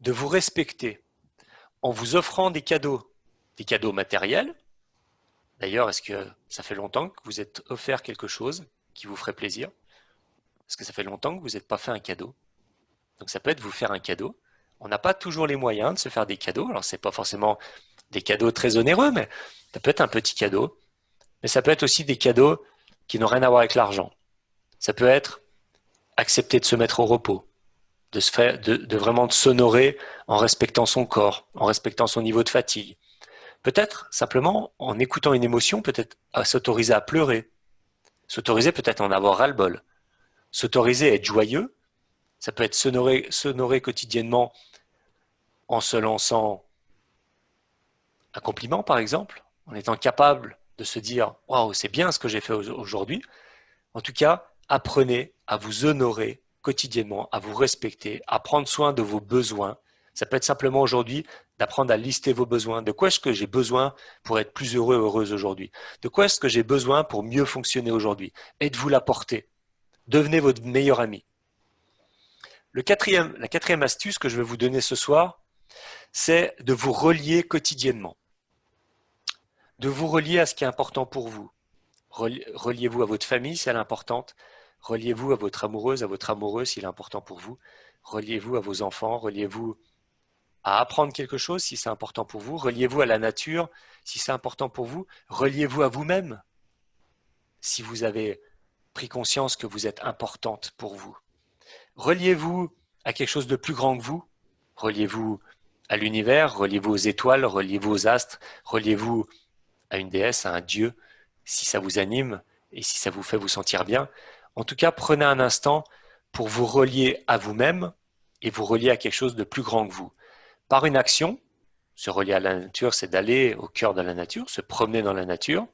[SPEAKER 1] de vous respecter en vous offrant des cadeaux matériels. D'ailleurs, est-ce que ça fait longtemps que vous êtes offert quelque chose qui vous ferait plaisir? Est-ce que ça fait longtemps que vous n'êtes pas fait un cadeau? Donc ça peut être vous faire un cadeau. On n'a pas toujours les moyens de se faire des cadeaux. Alors c'est pas forcément des cadeaux très onéreux, mais ça peut être un petit cadeau. Mais ça peut être aussi des cadeaux qui n'ont rien à voir avec l'argent. Ça peut être accepter de se mettre au repos, de vraiment de s'honorer en respectant son corps, en respectant son niveau de fatigue. Peut-être simplement en écoutant une émotion, peut-être à s'autoriser à pleurer, s'autoriser peut-être à en avoir ras-le-bol, s'autoriser à être joyeux. Ça peut être s'honorer quotidiennement en se lançant un compliment par exemple, en étant capable de se dire « Waouh, c'est bien ce que j'ai fait aujourd'hui ». En tout cas, apprenez à vous honorer quotidiennement, à vous respecter, à prendre soin de vos besoins. Ça peut être simplement aujourd'hui d'apprendre à lister vos besoins. De quoi est-ce que j'ai besoin pour être plus heureux, heureuse aujourd'hui? De quoi est-ce que j'ai besoin pour mieux fonctionner aujourd'hui? Et de vous l'apporter. Devenez votre meilleur ami. La quatrième astuce que je vais vous donner ce soir, c'est de vous relier quotidiennement. De vous relier à ce qui est important pour vous. Reliez-vous à votre famille si elle est importante. Reliez-vous à votre amoureuse, à votre amoureux s'il est important pour vous. Reliez-vous à vos enfants. Reliez-vous à apprendre quelque chose si c'est important pour vous. Reliez-vous à la nature si c'est important pour vous. Reliez-vous à vous-même si vous avez pris conscience que vous êtes importante pour vous. Reliez-vous à quelque chose de plus grand que vous. Reliez-vous à l'univers, reliez-vous aux étoiles, reliez-vous aux astres, reliez-vous à une déesse, à un dieu, si ça vous anime et si ça vous fait vous sentir bien. En tout cas, prenez un instant pour vous relier à vous-même et vous relier à quelque chose de plus grand que vous. Par une action, se relier à la nature, c'est d'aller au cœur de la nature, se promener dans la nature,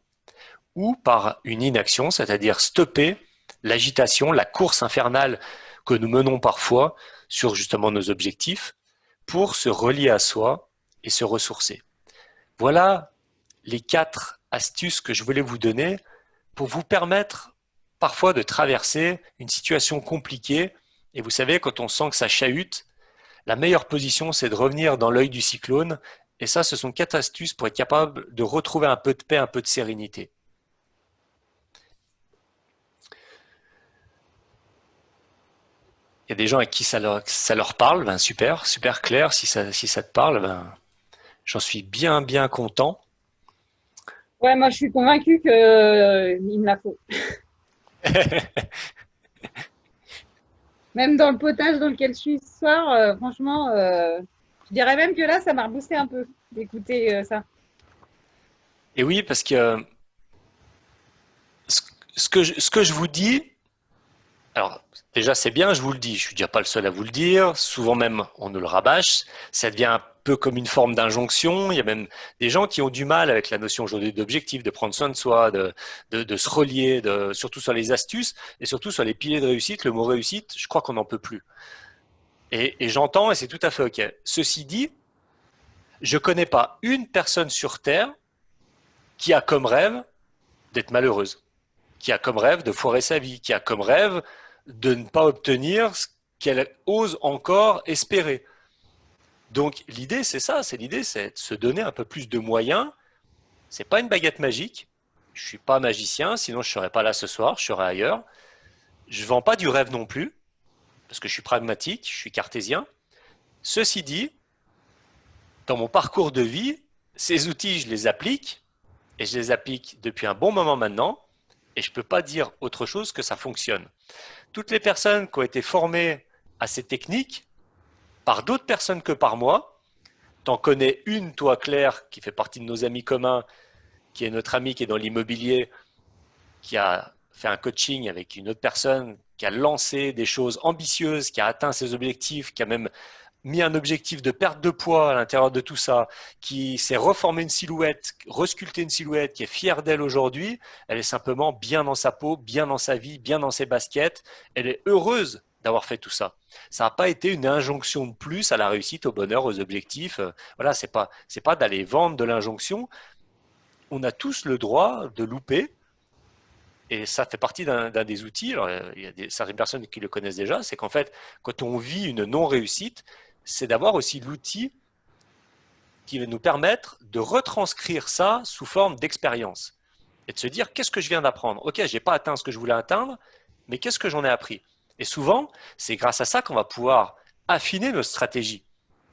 [SPEAKER 1] ou par une inaction, c'est-à-dire stopper l'agitation, la course infernale que nous menons parfois sur justement nos objectifs pour se relier à soi et se ressourcer. Voilà les 4 astuces que je voulais vous donner pour vous permettre parfois de traverser une situation compliquée. Et vous savez, quand on sent que ça chahute, la meilleure position, c'est de revenir dans l'œil du cyclone. Et ça, ce sont 4 astuces pour être capable de retrouver un peu de paix, un peu de sérénité. Il y a des gens à qui ça leur parle, ben super, super clair. Si ça te parle, ben, j'en suis bien, bien content.
[SPEAKER 2] Ouais, moi je suis convaincue que il me la faut. Même dans le potage dans lequel je suis ce soir, franchement, je dirais même que là, ça m'a reboosté un peu d'écouter ça.
[SPEAKER 1] Et oui, parce que ce que je vous dis, alors déjà c'est bien, je vous le dis, je suis déjà pas le seul à vous le dire, souvent même on nous le rabâche, ça devient un peu comme une forme d'injonction, il y a même des gens qui ont du mal avec la notion aujourd'hui d'objectif, de prendre soin de soi, de se relier, surtout sur les astuces et surtout sur les piliers de réussite, le mot réussite, je crois qu'on n'en peut plus. Et j'entends et c'est tout à fait ok. Ceci dit, je connais pas une personne sur Terre qui a comme rêve d'être malheureuse, qui a comme rêve de foirer sa vie, qui a comme rêve de ne pas obtenir ce qu'elle ose encore espérer. Donc l'idée, c'est ça, c'est l'idée, c'est de se donner un peu plus de moyens. C'est pas une baguette magique. Je suis pas magicien, sinon je serais pas là ce soir, je serais ailleurs. Je vends pas du rêve non plus, parce que je suis pragmatique, je suis cartésien. Ceci dit, dans mon parcours de vie, ces outils, je les applique, et je les applique depuis un bon moment maintenant, et je ne peux pas dire autre chose que ça fonctionne. Toutes les personnes qui ont été formées à ces techniques, par d'autres personnes que par moi, t'en connais une, toi Claire, qui fait partie de nos amis communs, qui est notre ami qui est dans l'immobilier, qui a fait un coaching avec une autre personne, qui a lancé des choses ambitieuses, qui a atteint ses objectifs, qui a même mis un objectif de perte de poids à l'intérieur de tout ça, qui s'est reformé une silhouette, resculpté une silhouette, qui est fière d'elle aujourd'hui, elle est simplement bien dans sa peau, bien dans sa vie, bien dans ses baskets, elle est heureuse d'avoir fait tout ça. Ça n'a pas été une injonction de plus à la réussite, au bonheur, aux objectifs. Voilà, c'est pas d'aller vendre de l'injonction. On a tous le droit de louper. Et ça fait partie d'un des outils. Alors, il y a certaines personnes qui le connaissent déjà. C'est qu'en fait, quand on vit une non-réussite, c'est d'avoir aussi l'outil qui va nous permettre de retranscrire ça sous forme d'expérience et de se dire qu'est-ce que je viens d'apprendre. Ok, je n'ai pas atteint ce que je voulais atteindre, mais qu'est-ce que j'en ai appris? Et souvent, c'est grâce à ça qu'on va pouvoir affiner nos stratégies.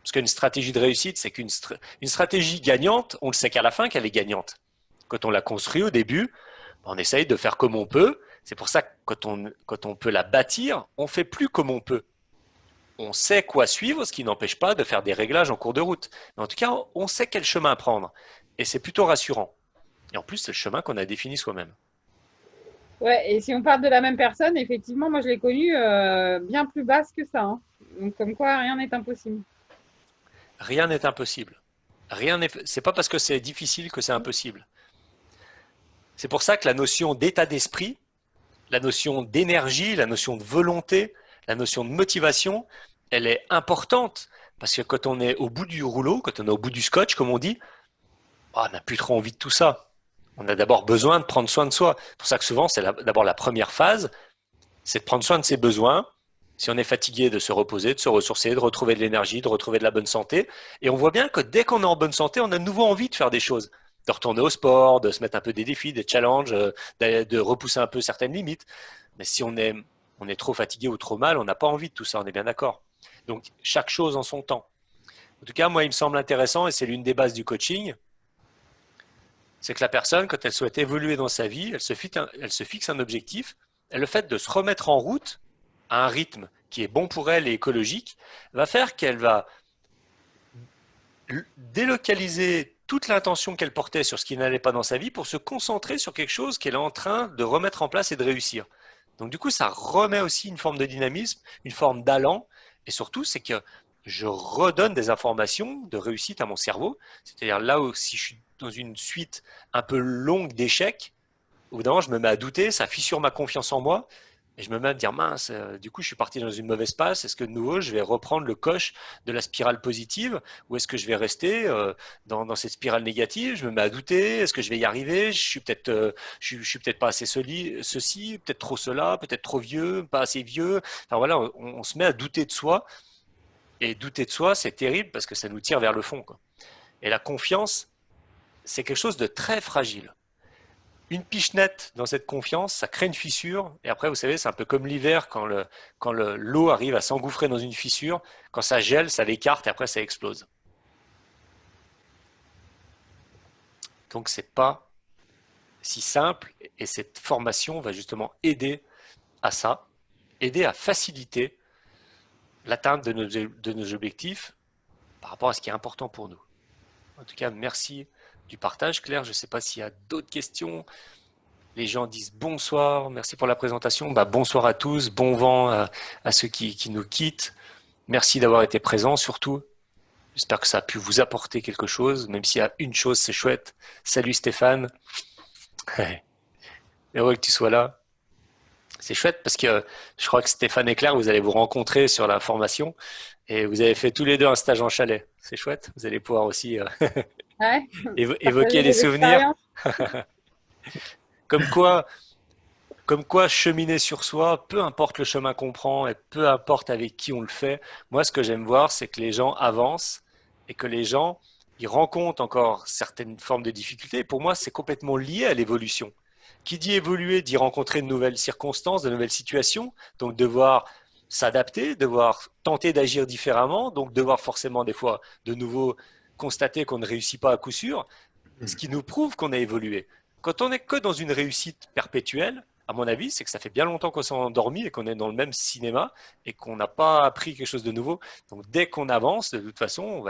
[SPEAKER 1] Parce qu'une stratégie de réussite, c'est qu'une stratégie gagnante, on le sait qu'à la fin qu'elle est gagnante. Quand on l'a construit au début, on essaye de faire comme on peut. C'est pour ça que quand on peut la bâtir, on fait plus comme on peut. On sait quoi suivre, ce qui n'empêche pas de faire des réglages en cours de route. Mais en tout cas, on sait quel chemin prendre. Et c'est plutôt rassurant. Et en plus, c'est le chemin qu'on a défini soi-même.
[SPEAKER 2] Ouais, et si on parle de la même personne, effectivement, moi je l'ai connue bien plus basse que ça, hein. Donc comme quoi, rien n'est impossible.
[SPEAKER 1] Rien n'est impossible. C'est pas parce que c'est difficile que c'est impossible. C'est pour ça que la notion d'état d'esprit, la notion d'énergie, la notion de volonté, la notion de motivation, elle est importante. Parce que quand on est au bout du rouleau, quand on est au bout du scotch, comme on dit, on n'a plus trop envie de tout ça. On a d'abord besoin de prendre soin de soi. C'est pour ça que souvent, c'est d'abord la première phase, c'est de prendre soin de ses besoins. Si on est fatigué, de se reposer, de se ressourcer, de retrouver de l'énergie, de retrouver de la bonne santé. Et on voit bien que dès qu'on est en bonne santé, on a de nouveau envie de faire des choses. De retourner au sport, de se mettre un peu des défis, des challenges, de repousser un peu certaines limites. Mais si on est trop fatigué ou trop mal, on n'a pas envie de tout ça, on est bien d'accord. Donc, chaque chose en son temps. En tout cas, moi, il me semble intéressant, et c'est l'une des bases du coaching, c'est que la personne, quand elle souhaite évoluer dans sa vie, elle se fixe un objectif, et le fait de se remettre en route à un rythme qui est bon pour elle et écologique, va faire qu'elle va délocaliser toute l'intention qu'elle portait sur ce qui n'allait pas dans sa vie pour se concentrer sur quelque chose qu'elle est en train de remettre en place et de réussir. Donc du coup, ça remet aussi une forme de dynamisme, une forme d'allant, et surtout, c'est que je redonne des informations de réussite à mon cerveau. C'est-à-dire là où si je suis dans une suite un peu longue d'échecs, au bout d'un moment, je me mets à douter, ça fissure ma confiance en moi, et je me mets à me dire, mince, du coup, je suis parti dans une mauvaise passe. Est-ce que de nouveau, je vais reprendre le coche de la spirale positive ou est-ce que je vais rester dans cette spirale négative? Je me mets à douter. Est-ce que je vais y arriver? Je suis peut-être pas assez ceci, peut-être trop cela, peut-être trop vieux, pas assez vieux. Enfin voilà, on se met à douter de soi. Et douter de soi, c'est terrible parce que ça nous tire vers le fond, quoi. Et la confiance, c'est quelque chose de très fragile. Une pichenette dans cette confiance, ça crée une fissure. Et après, vous savez, c'est un peu comme l'hiver quand l'eau arrive à s'engouffrer dans une fissure. Quand ça gèle, ça l'écarte et après, ça explose. Donc, c'est pas si simple. Et cette formation va justement aider à ça, aider à faciliter l'atteinte de nos objectifs par rapport à ce qui est important pour nous. En tout cas, merci du partage, Claire. Je ne sais pas s'il y a d'autres questions. Les gens disent bonsoir, merci pour la présentation. Bah, bonsoir à tous, bon vent à ceux qui nous quittent. Merci d'avoir été présents surtout. J'espère que ça a pu vous apporter quelque chose, même s'il y a une chose, c'est chouette. Salut Stéphane. Heureux que tu sois là. C'est chouette parce que je crois que Stéphane et Claire, vous allez vous rencontrer sur la formation et vous avez fait tous les deux un stage en chalet. C'est chouette. Vous allez pouvoir aussi
[SPEAKER 2] Ouais,
[SPEAKER 1] évoquer
[SPEAKER 2] partager
[SPEAKER 1] les
[SPEAKER 2] des
[SPEAKER 1] souvenirs.
[SPEAKER 2] expériences.
[SPEAKER 1] Comme quoi, Comme quoi, cheminer sur soi, peu importe le chemin qu'on prend et peu importe avec qui on le fait, moi, ce que j'aime voir, c'est que les gens avancent et que les gens, ils rencontrent encore certaines formes de difficultés. Et pour moi, c'est complètement lié à l'évolution. Qui dit évoluer, dit rencontrer de nouvelles circonstances, de nouvelles situations, donc devoir s'adapter, devoir tenter d'agir différemment, donc devoir forcément des fois de nouveau constater qu'on ne réussit pas à coup sûr, ce qui nous prouve qu'on a évolué. Quand on n'est que dans une réussite perpétuelle, à mon avis, c'est que ça fait bien longtemps qu'on s'est endormi et qu'on est dans le même cinéma et qu'on n'a pas appris quelque chose de nouveau. Donc dès qu'on avance, de toute façon, on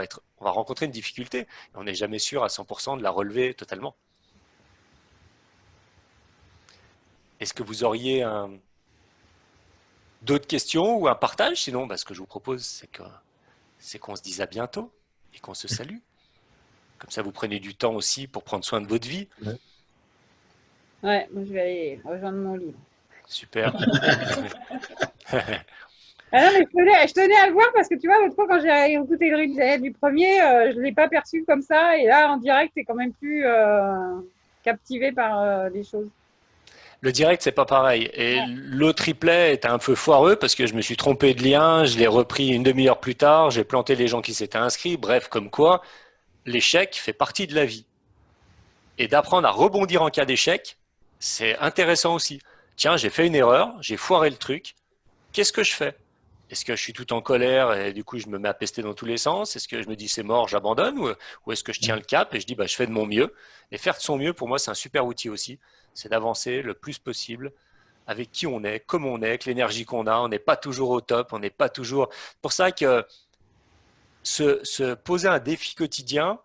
[SPEAKER 1] va rencontrer une difficulté. Et on n'est jamais sûr à 100% de la relever totalement. Est-ce que vous auriez d'autres questions ou un partage? Sinon, ce que je vous propose, c'est qu'on se dise à bientôt et qu'on se salue. Comme ça, vous prenez du temps aussi pour prendre soin de votre vie.
[SPEAKER 2] Ouais, moi je vais aller rejoindre mon lit.
[SPEAKER 1] Super.
[SPEAKER 2] Ah non, mais je tenais à le voir parce que tu vois, l'autre fois, quand j'ai écouté le replay du premier, je ne l'ai pas perçu comme ça. Et là, en direct, c'est quand même plus captivé par les choses.
[SPEAKER 1] Le direct, c'est pas pareil. Et
[SPEAKER 2] Ouais.
[SPEAKER 1] l'autre replay était un peu foireux parce que je me suis trompé de lien, je l'ai repris une demi-heure plus tard, j'ai planté les gens qui s'étaient inscrits. Bref, comme quoi, l'échec fait partie de la vie. Et d'apprendre à rebondir en cas d'échec, c'est intéressant aussi. Tiens, j'ai fait une erreur, j'ai foiré le truc. Qu'est-ce que je fais? Est-ce que je suis tout en colère et du coup je me mets à pester dans tous les sens? Est-ce que je me dis c'est mort, j'abandonne? Ou est-ce que je tiens le cap et je dis je fais de mon mieux? Et faire de son mieux, pour moi, c'est un super outil aussi. C'est d'avancer le plus possible avec qui on est, comme on est, avec l'énergie qu'on a. On n'est pas toujours au top, on n'est pas toujours. C'est pour ça que se poser un défi quotidien,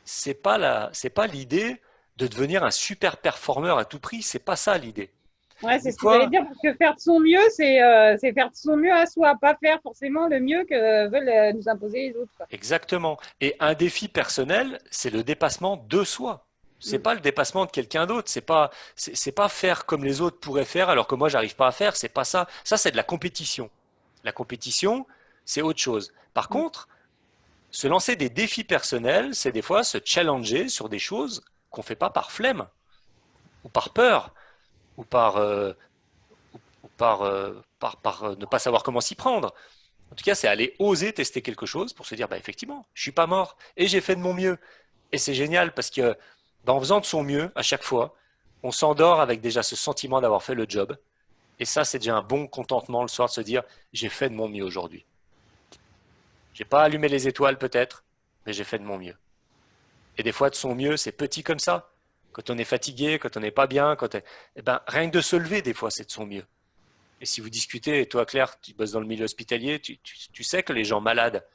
[SPEAKER 1] c'est pas l'idée de devenir un super performeur à tout prix. C'est pas ça l'idée.
[SPEAKER 2] Ouais, c'est
[SPEAKER 1] Des
[SPEAKER 2] ce que j'allais
[SPEAKER 1] fois,
[SPEAKER 2] dire, parce que faire de son mieux, c'est faire de son mieux à soi, pas faire forcément le mieux que veulent nous imposer les autres, quoi.
[SPEAKER 1] exactement. Et un défi personnel, c'est le dépassement de soi. C'est
[SPEAKER 2] Mm.
[SPEAKER 1] pas le dépassement de quelqu'un d'autre. C'est pas faire comme les autres pourraient faire alors que moi j'arrive pas à faire. C'est pas ça. Ça, c'est de la compétition. La compétition, c'est autre chose. Par
[SPEAKER 2] Mm.
[SPEAKER 1] contre, se lancer des défis personnels, c'est des fois se challenger sur des choses qu'on fait pas par flemme ou par peur ou par ne pas savoir comment s'y prendre. En tout cas, c'est aller oser tester quelque chose pour se dire, bah, effectivement, je suis pas mort et j'ai fait de mon mieux. Et c'est génial parce que bah, en faisant de son mieux à chaque fois, on s'endort avec déjà ce sentiment d'avoir fait le job. Et ça, c'est déjà un bon contentement le soir de se dire, j'ai fait de mon mieux aujourd'hui. J'ai pas allumé les étoiles peut-être, mais j'ai fait de mon mieux. Et des fois, de son mieux, c'est petit comme ça. Quand on est fatigué, quand on n'est pas bien, eh ben, rien que de se lever, des fois, c'est de son mieux. Et si vous discutez, et toi Claire, tu bosses dans le milieu hospitalier, tu sais que les gens malades,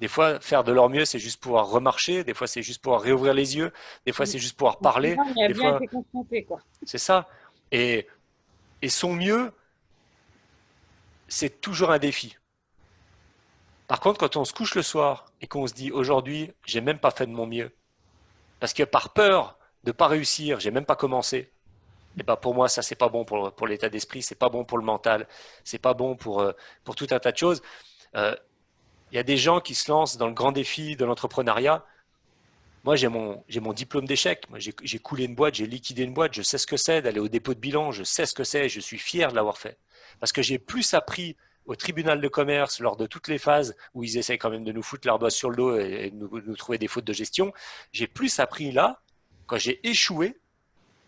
[SPEAKER 1] des fois, faire de leur mieux, c'est juste pouvoir remarcher, des fois, c'est juste pouvoir réouvrir les yeux, des fois,
[SPEAKER 2] Mm.
[SPEAKER 1] c'est juste pouvoir
[SPEAKER 2] Donc,
[SPEAKER 1] parler,
[SPEAKER 2] souvent, on y a
[SPEAKER 1] des
[SPEAKER 2] bien
[SPEAKER 1] fois,
[SPEAKER 2] été confronté, quoi.
[SPEAKER 1] c'est ça. Et, et son mieux, c'est toujours un défi. Par contre, quand on se couche le soir et qu'on se dit aujourd'hui, j'ai même pas fait de mon mieux, parce que par peur de ne pas réussir, j'ai même pas commencé, et ben pour moi, ça, c'est pas bon pour l'état d'esprit, c'est pas bon pour le mental, c'est pas bon pour tout un tas de choses. Euh, Il y a des gens qui se lancent dans le grand défi de l'entrepreneuriat. Moi, j'ai mon diplôme d'échec. Moi, j'ai coulé une boîte, j'ai liquidé une boîte. Je sais ce que c'est d'aller au dépôt de bilan. Je sais ce que c'est. Je suis fier de l'avoir fait. Parce que j'ai plus appris au tribunal de commerce lors de toutes les phases où ils essaient quand même de nous foutre l'ardoise sur le dos et de nous trouver des fautes de gestion. J'ai plus appris là, quand j'ai échoué,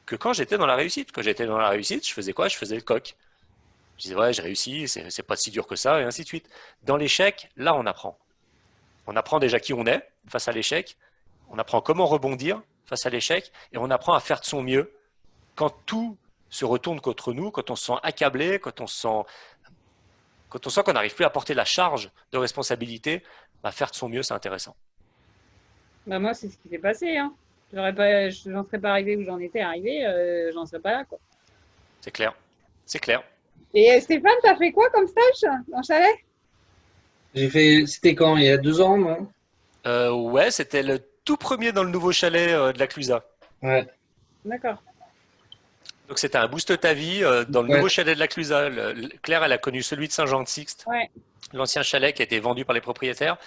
[SPEAKER 1] que quand j'étais dans la réussite. Quand j'étais dans la réussite, je faisais quoi? Je faisais le coq. Je disais, ouais, j'ai réussi, c'est pas si dur que ça, et ainsi de suite. Dans l'échec, là, on apprend. On apprend déjà qui on est face à l'échec, on apprend comment rebondir face à l'échec, et on apprend à faire de son mieux quand tout se retourne contre nous, quand on se sent accablé, quand on sent qu'on n'arrive plus à porter la charge de responsabilité, bah, faire de son mieux, c'est intéressant.
[SPEAKER 2] Bah, moi, c'est ce qui s'est passé, hein. J'en serais pas arrivée où j'en étais arrivée, j'en serais pas là, quoi.
[SPEAKER 1] C'est clair. C'est clair.
[SPEAKER 2] Et Stéphane, t'as fait quoi comme stage en chalet?
[SPEAKER 3] J'ai fait, c'était quand? Il y a 2 ans, non?
[SPEAKER 1] Ouais, c'était le tout premier dans le nouveau chalet de la Clusa.
[SPEAKER 3] Ouais,
[SPEAKER 2] D'accord.
[SPEAKER 1] Donc c'était un boost ta vie dans le nouveau
[SPEAKER 3] ouais,
[SPEAKER 1] chalet de la Clusa. Claire, elle a connu celui de Saint-Jean-de-Sixte,
[SPEAKER 2] Ouais.
[SPEAKER 1] l'ancien chalet qui a été vendu par les propriétaires.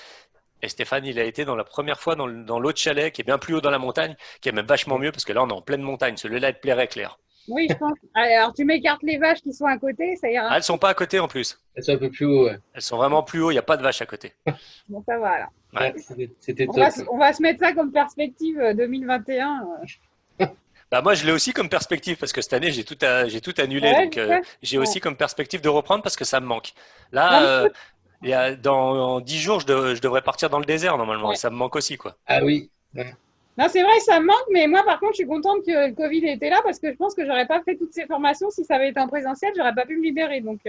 [SPEAKER 1] Et Stéphane, il a été dans la première fois dans l'autre chalet qui est bien plus haut dans la montagne, qui est même vachement mieux parce que là, on est en pleine montagne. Celui-là, il te plairait, Claire.
[SPEAKER 2] Oui, je pense. Alors, tu m'écartes les vaches qui sont à côté, ça ira.
[SPEAKER 1] Ah, elles sont pas à côté en plus.
[SPEAKER 3] c'est un peu plus haut, ouais.
[SPEAKER 1] Elles sont vraiment plus haut. Il n'y a pas de vache à côté.
[SPEAKER 2] Bon, ça va, alors.
[SPEAKER 1] Ouais.
[SPEAKER 3] Ouais, c'était top.
[SPEAKER 2] On va se mettre ça comme perspective 2021.
[SPEAKER 1] Bah moi, je l'ai aussi comme perspective parce que cette année, j'ai tout annulé.
[SPEAKER 2] Ouais,
[SPEAKER 1] Donc,
[SPEAKER 2] je sais.
[SPEAKER 1] j'ai
[SPEAKER 2] Ouais.
[SPEAKER 1] aussi comme perspective de reprendre parce que ça me manque.
[SPEAKER 2] Non,
[SPEAKER 1] Là,
[SPEAKER 2] mais
[SPEAKER 1] dans 10 jours, je devrais partir dans le désert normalement et
[SPEAKER 2] ouais.
[SPEAKER 1] ça me manque aussi, quoi.
[SPEAKER 3] Ah oui, ouais.
[SPEAKER 2] Non, c'est vrai, ça me manque, mais moi, par contre, je suis contente que le Covid était là parce que je pense que j'aurais pas fait toutes ces formations si ça avait été en présentiel, j'aurais pas pu me libérer. Donc,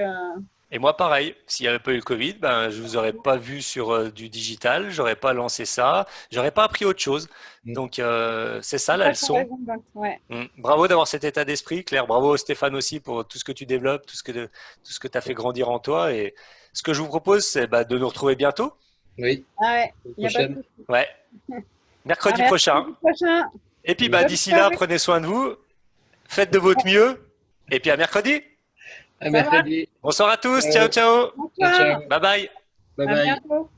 [SPEAKER 1] Et moi, pareil, s'il n'y avait pas eu le Covid, ben, je vous aurais pas vu sur du digital, j'aurais pas lancé ça, j'aurais pas appris autre chose.
[SPEAKER 3] Mm.
[SPEAKER 1] Donc, c'est ça la
[SPEAKER 2] ça, t'as
[SPEAKER 1] leçon.
[SPEAKER 2] raison, donc, ouais.
[SPEAKER 1] Bravo d'avoir cet état d'esprit, Claire. Bravo Stéphane aussi pour tout ce que tu développes, tout ce que tu as fait grandir en toi. Et ce que je vous propose, c'est bah, de nous retrouver bientôt.
[SPEAKER 3] Oui,
[SPEAKER 2] Ah ouais,
[SPEAKER 3] la
[SPEAKER 2] il n'y a pas de
[SPEAKER 3] prochaine.
[SPEAKER 2] souci.
[SPEAKER 1] Ouais,
[SPEAKER 2] Ah,
[SPEAKER 1] mercredi
[SPEAKER 2] merci,
[SPEAKER 1] prochain.
[SPEAKER 2] au prochain.
[SPEAKER 1] Et puis bah,
[SPEAKER 2] Bonne
[SPEAKER 1] d'ici là,
[SPEAKER 2] soirée.
[SPEAKER 1] prenez soin de vous, faites de votre mieux. Et puis à mercredi.
[SPEAKER 3] À
[SPEAKER 2] Ça va?
[SPEAKER 3] mercredi.
[SPEAKER 1] Bonsoir à tous. Ciao,
[SPEAKER 3] Ciao,
[SPEAKER 1] ciao.
[SPEAKER 2] Bonsoir.
[SPEAKER 3] ciao.
[SPEAKER 1] Bye bye.
[SPEAKER 3] Bye
[SPEAKER 2] À
[SPEAKER 3] bye.
[SPEAKER 2] bientôt.